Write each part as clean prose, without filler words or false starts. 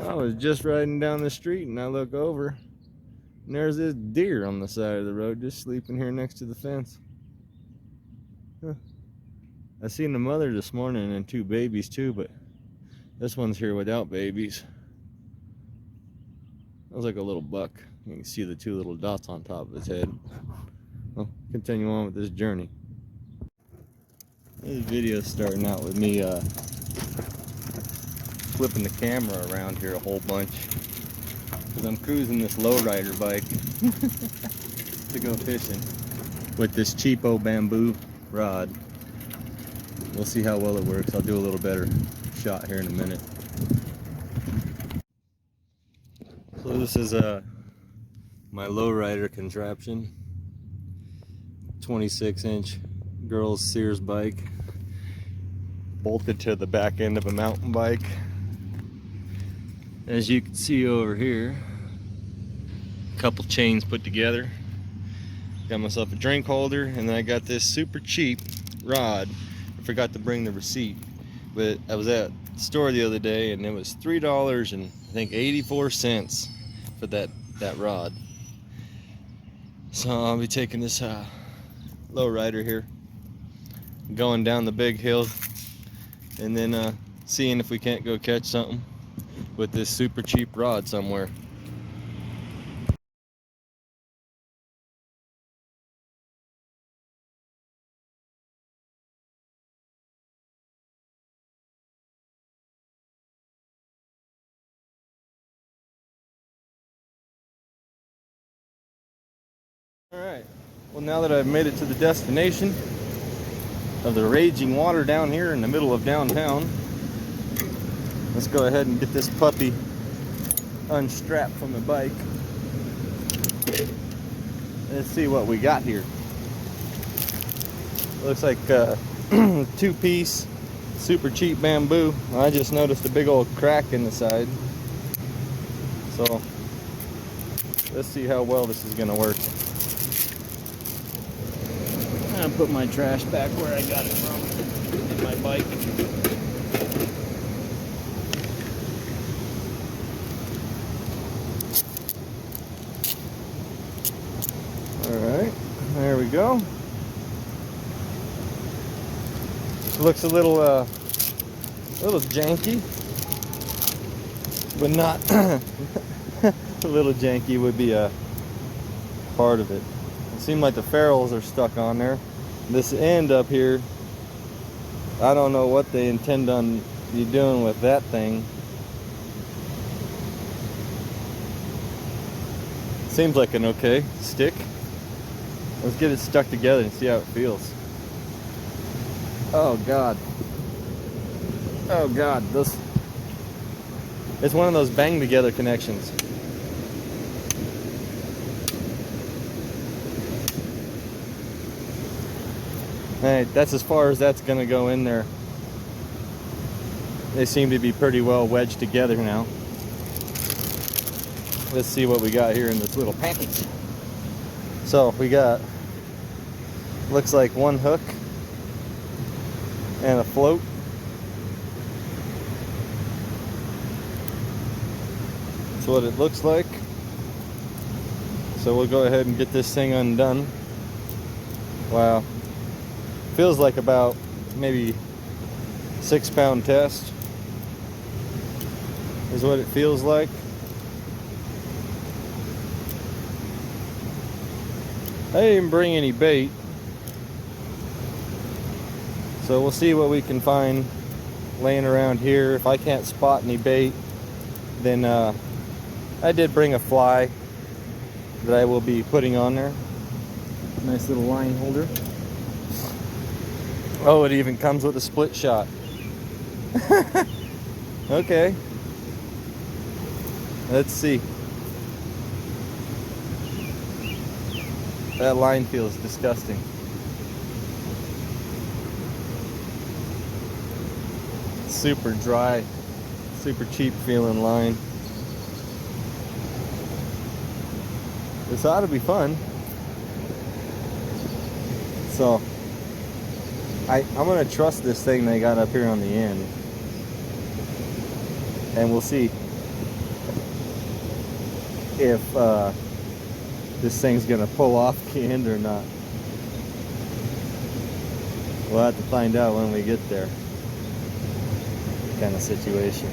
I was just riding down the street and I look over and there's this deer on the side of the road just sleeping here next to the fence. Huh. I seen the mother this morning and two babies too, but this one's here without babies. That was like a little buck. You can see the two little dots on top of his head. Well, continue on with this journey. This video's starting out with me flipping the camera around here a whole bunch because I'm cruising this lowrider bike to go fishing with this cheapo bamboo rod. We'll see how well it works. I'll do a little better shot here in a minute. So this is my lowrider contraption, 26-inch girls Sears bike, bolted to the back end of a mountain bike. As you can see over here, a couple chains put together. Got myself a drink holder, and then I got this super cheap rod. I forgot to bring the receipt, but I was at the store the other day and it was $3 and I think 84 cents for that rod. So I'll be taking this lowrider here, going down the big hill, and then seeing if we can't go catch something with this super cheap rod somewhere. Alright, well, now that I've made it to the destination of the raging water down here in the middle of downtown, let's go ahead and get this puppy unstrapped from the bike. Let's see what we got here. Looks like two-piece super cheap bamboo. I just noticed a big old crack in the side, so let's see how well this is going to work. I'm gonna put my trash back where I got it from in my bike. Alright, there we go. Looks a little janky, but not a little janky would be a part of it. It seemed like the ferrules are stuck on there. This end up here, I don't know what they intend on you doing with that thing. Seems like an okay stick. Let's get it stuck together and see how it feels. Oh God. Oh God, it's one of those bang together connections. Alright, that's as far as that's gonna go in there. They seem to be pretty well wedged together now. Let's see what we got here in this little package. So we got, looks like one hook and a float. That's what it looks like. So we'll go ahead and get this thing undone. Wow. Feels like about maybe 6-pound test is what it feels like. I didn't even bring any bait, so we'll see what we can find laying around here. If I can't spot any bait, then I did bring a fly that I will be putting on there. Nice little line holder. Oh, it even comes with a split shot. Okay. Let's see. That line feels disgusting. Super dry, super cheap feeling line. This ought to be fun. So I'm gonna trust this thing they got up here on the end, and we'll see if this thing's gonna pull off the end or not. We'll have to find out when we get there. Kind of situation.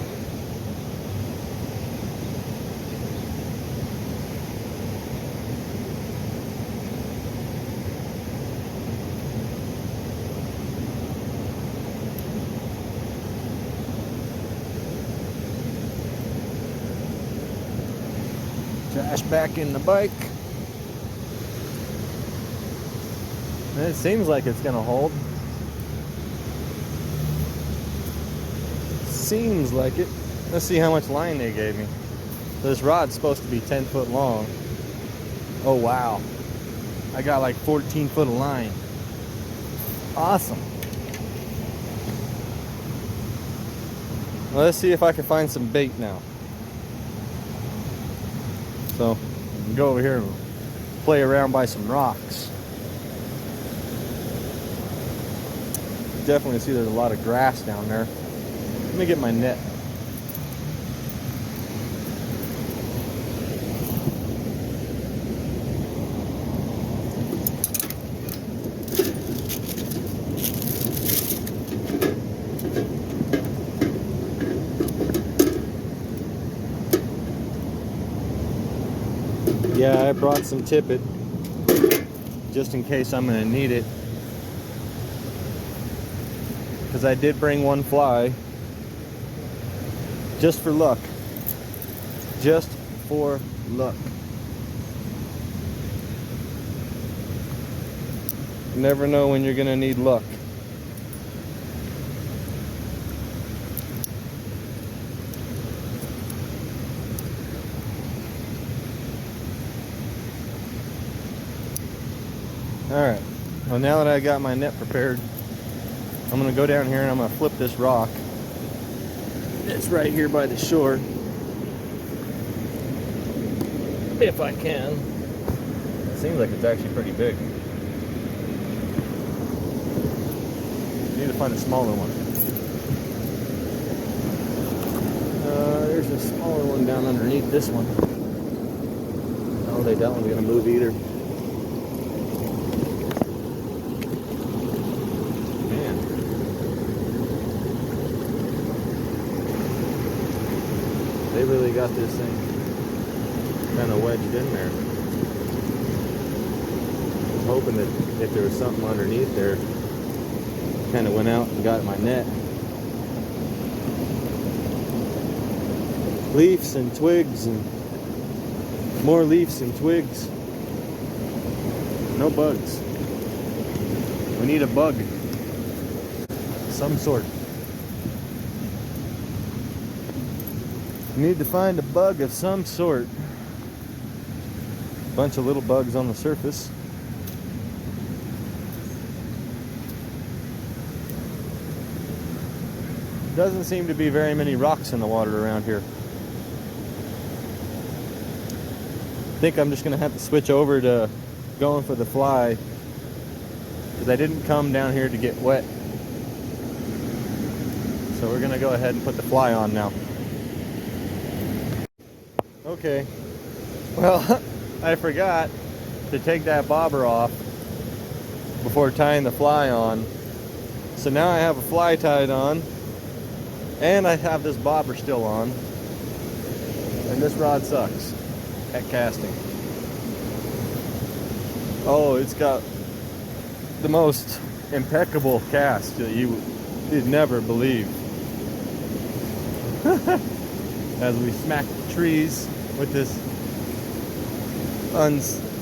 Trash back in the bike. And it seems like it's gonna hold. Seems like it. Let's see how much line they gave me. This rod's supposed to be 10 foot long. Oh wow. I got like 14 foot of line. Awesome. Well, let's see if I can find some bait now. So, go over here and play around by some rocks. Definitely see there's a lot of grass down there. Let me get my net. Yeah, I brought some tippet just in case I'm going to need it, because I did bring one fly just for luck. Just for luck. You never know when you're going to need luck. Alright, well now that I got my net prepared, I'm going to go down here and I'm going to flip this rock. It's right here by the shore. If I can. It seems like it's actually pretty big. Need to find a smaller one. There's a smaller one down underneath this one. Oh, that one's going to move either. They really got this thing kind of wedged in there. I'm hoping that if there was something underneath there, kind of went out and got my net. Leaves and twigs and more leaves and twigs. No bugs. We need a bug of some sort. Need to find a bug of some sort. Bunch of little bugs on the surface. Doesn't seem to be very many rocks in the water around here. I think I'm just gonna have to switch over to going for the fly, because I didn't come down here to get wet. So we're gonna go ahead and put the fly on now. Okay, well, I forgot to take that bobber off before tying the fly on. So now I have a fly tied on, and I have this bobber still on, and this rod sucks at casting. Oh, it's got the most impeccable cast that you'd never believe. As we smack the trees with this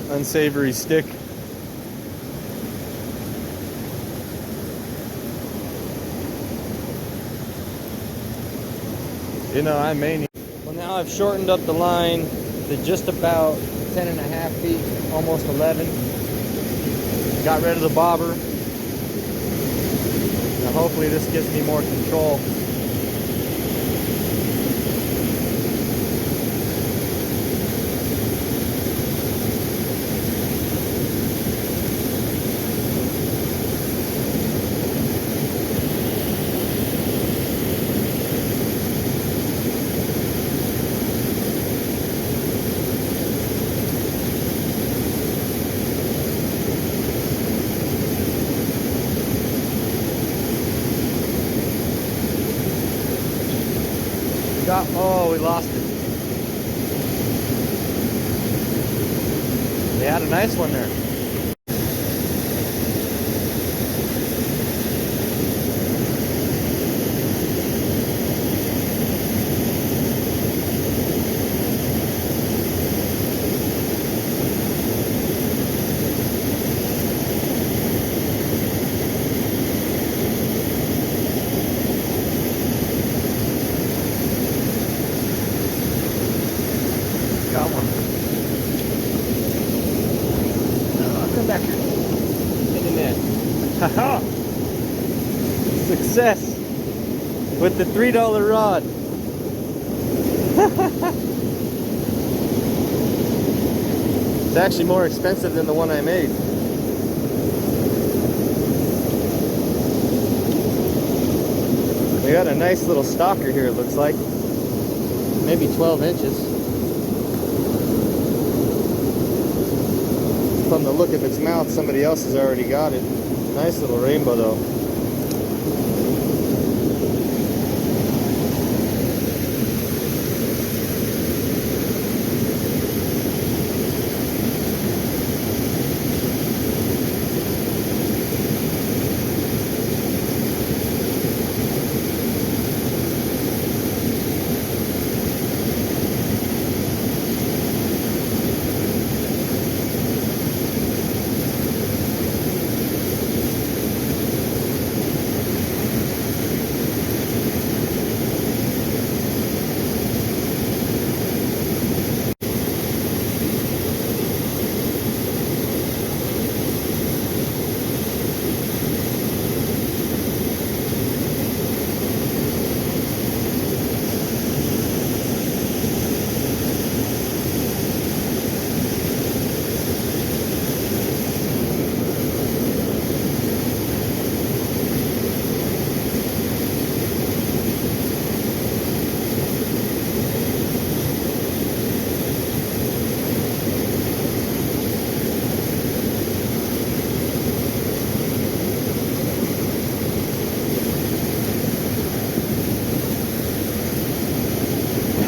unsavory stick. You know, I may need... Well, now I've shortened up the line to just about 10.5 feet, almost 11. Got rid of the bobber. Now hopefully this gives me more control. Oh, we lost it. They had a nice one there. Got one. Oh, come back here. In the net. Haha! Success! With the $3 rod. It's actually more expensive than the one I made. We got a nice little stalker here, it looks like. Maybe 12 inches. From the look of its mouth, somebody else has already got it. Nice little rainbow though.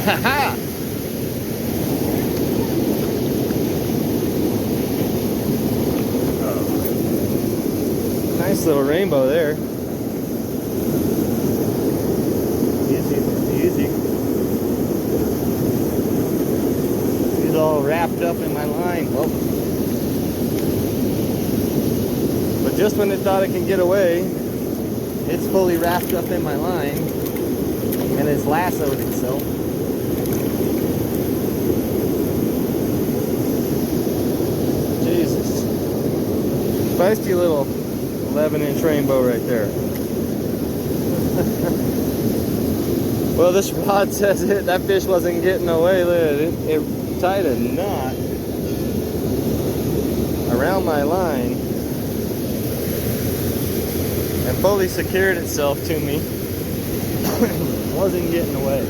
Ha-ha! Nice little rainbow there. Easy, easy. He's all wrapped up in my line. Well, but just when it thought it can get away, it's fully wrapped up in my line and it's lassoed itself. Jesus. Feisty little 11-inch rainbow right there. Well, this rod says that fish wasn't getting away. It tied a knot around my line and fully secured itself to me. Wasn't getting away.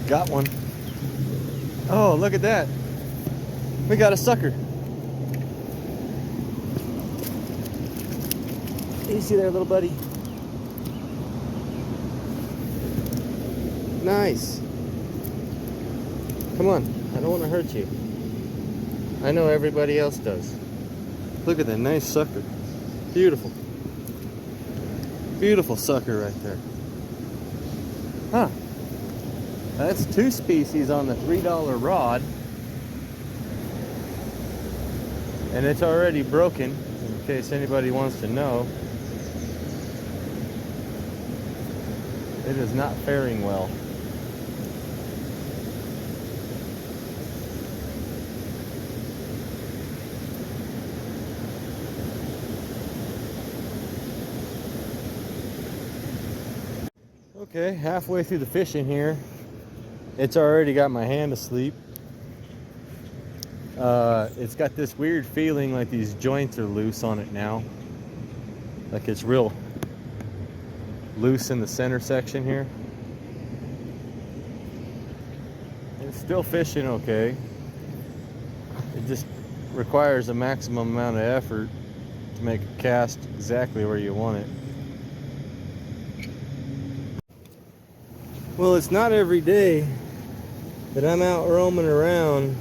Got one. Oh, look at that. We got a sucker. You see there, little buddy? Nice. Come on, I don't want to hurt you. I know everybody else does. Look at that nice sucker. Beautiful. Beautiful sucker right there. Huh. That's 2 species on the $3 rod. And it's already broken, in case anybody wants to know. It is not faring well. Okay, halfway through the fishing here, it's already got my hand asleep. It's got this weird feeling like these joints are loose on it now. Like it's real loose in the center section here. It's still fishing okay. It just requires a maximum amount of effort to make a cast exactly where you want it. Well, it's not every day that I'm out roaming around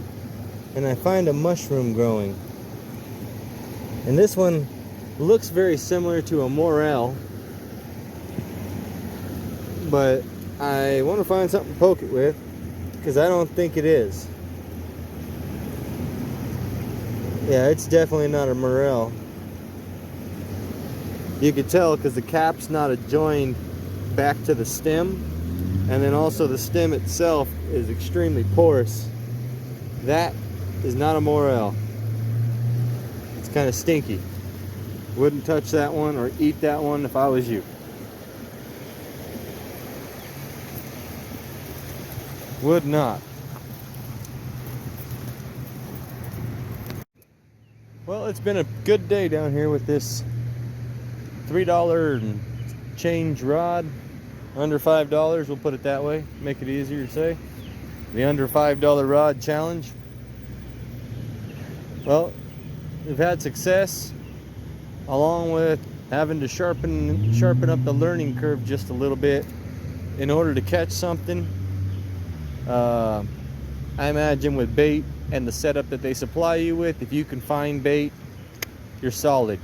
and I find a mushroom growing. And this one looks very similar to a morel, but I want to find something to poke it with because I don't think it is. Yeah, it's definitely not a morel. You could tell because the cap's not adjoined back to the stem, and then also the stem itself is extremely porous. That is not a morel. It's kind of stinky. Wouldn't touch that one or eat that one if I was you. Would not. Well, it's been a good day down here with this $3 and change rod. Under $5, we'll put it that way. Make it easier to say. The under $5 rod challenge. Well, we've had success, along with having to sharpen up the learning curve just a little bit in order to catch something. I imagine with bait and the setup that they supply you with, if you can find bait, you're solid.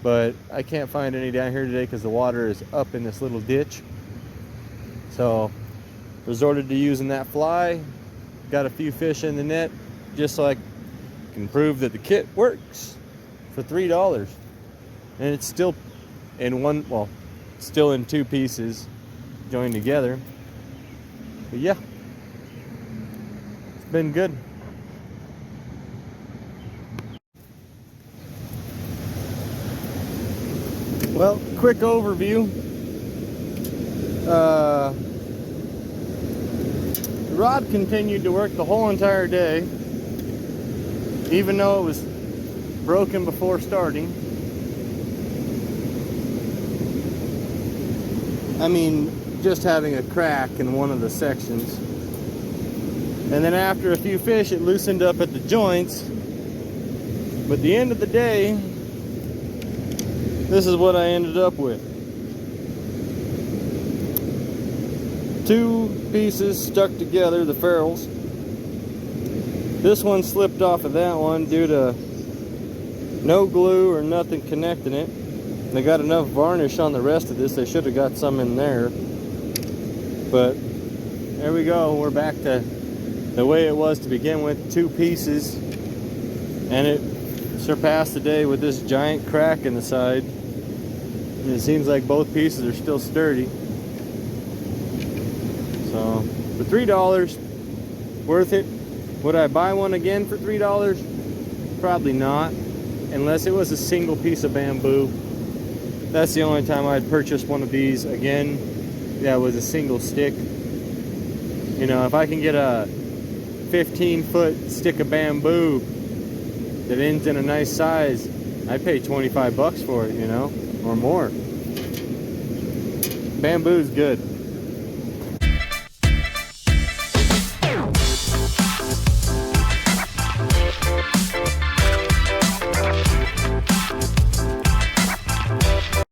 But I can't find any down here today because the water is up in this little ditch. So resorted to using that fly. Got a few fish in the net just so I can prove that the kit works for $3. And it's still in one, well, still in two pieces joined together. But yeah, it's been good. Well, quick overview. The rod continued to work the whole entire day, even though it was broken before starting. I mean, just having a crack in one of the sections. And then after a few fish, it loosened up at the joints. But at the end of the day, this is what I ended up with. Two pieces stuck together, the ferrules. This one slipped off of that one due to no glue or nothing connecting it. They got enough varnish on the rest of this. They should have got some in there. But there we go. We're back to the way it was to begin with. Two pieces. And it surpassed the day with this giant crack in the side. And it seems like both pieces are still sturdy. So, for $3, worth it. Would I buy one again for $3? Probably not. Unless it was a single piece of bamboo. That's the only time I'd purchase one of these again. That was a single stick. You know, if I can get a 15-foot stick of bamboo that ends in a nice size, I'd pay 25 bucks for it, you know, or more. Bamboo's good.